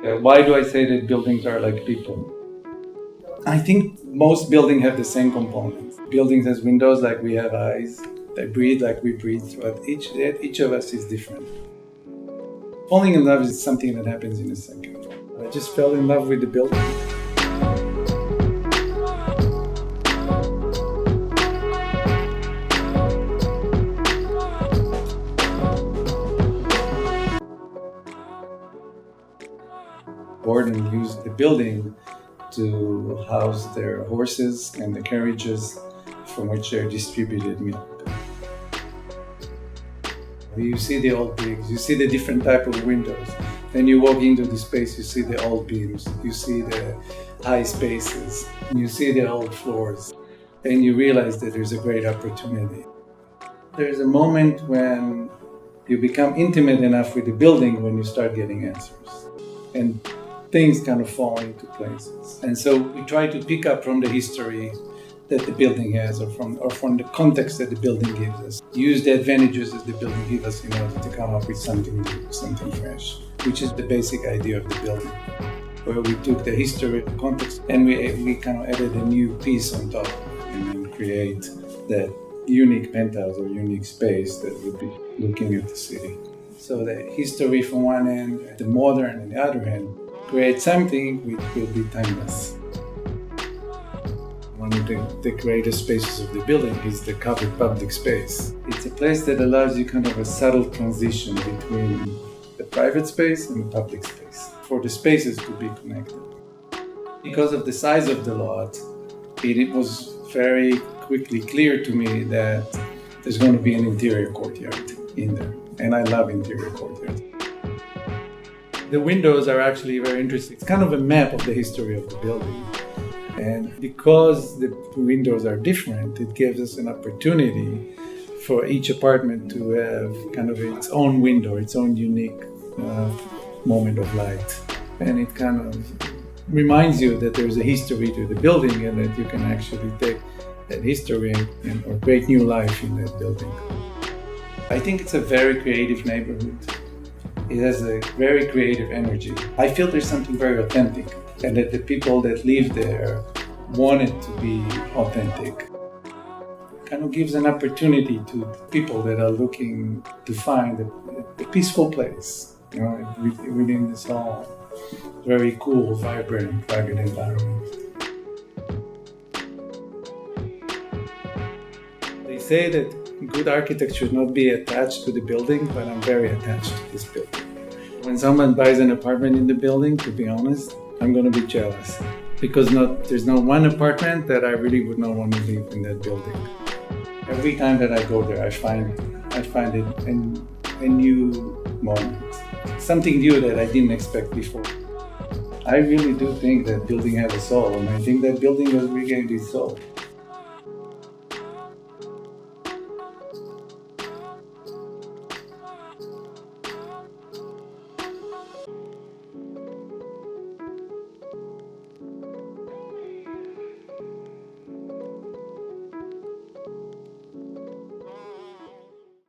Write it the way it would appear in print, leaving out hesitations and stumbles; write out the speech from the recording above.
Why do I say that buildings are like people? I think most buildings have the same components. Buildings has windows like we have eyes. They breathe like we breathe, but each of us is different. Falling in love is something that happens in a second. I just fell in love with the building. Oron used the building to house their horses and the carriages from which they're distributed milk. You see the old bricks, you see the different type of windows. Then you walk into the space, you see the old beams, you see the high spaces, you see the old floors, and you realize that there's a great opportunity. There's a moment when you become intimate enough with the building when you start getting answers. And things kind of fall into places. And so we try to pick up from the history that the building has or from the context that the building gives us. Use the advantages that the building gives us in order to come up with something new, something fresh, which is the basic idea of the building, where we took the history, the context, and we kind of added a new piece on top and then create that unique penthouse or unique space that would be looking at the city. So the history from one end, the modern on the other end, create something which will be timeless. One of the greatest spaces of the building is the covered public space. It's a place that allows you kind of a subtle transition between the private space and the public space, for the spaces to be connected. Because of the size of the lot, it was very quickly clear to me that there's going to be an interior courtyard in there. And I love interior courtyards. The windows are actually very interesting. It's kind of a map of the history of the building. And because the windows are different, it gives us an opportunity for each apartment to have kind of its own window, its own unique moment of light. And it kind of reminds you that there's a history to the building and that you can actually take that history and or create new life in that building. I think it's a very creative neighborhood. It has a very creative energy. I feel there's something very authentic, and that the people that live there want it to be authentic. Kind of gives an opportunity to people that are looking to find a peaceful place, within this whole very cool, vibrant, rugged environment. They say that good architect should not be attached to the building, but I'm very attached to this building. When someone buys an apartment in the building, to be honest, I'm going to be jealous because there's not one apartment that I really would not want to live in that building. Every time that I go there, I find it a new moment, something new that I didn't expect before. I really do think that building has a soul, and I think that building has regained its soul.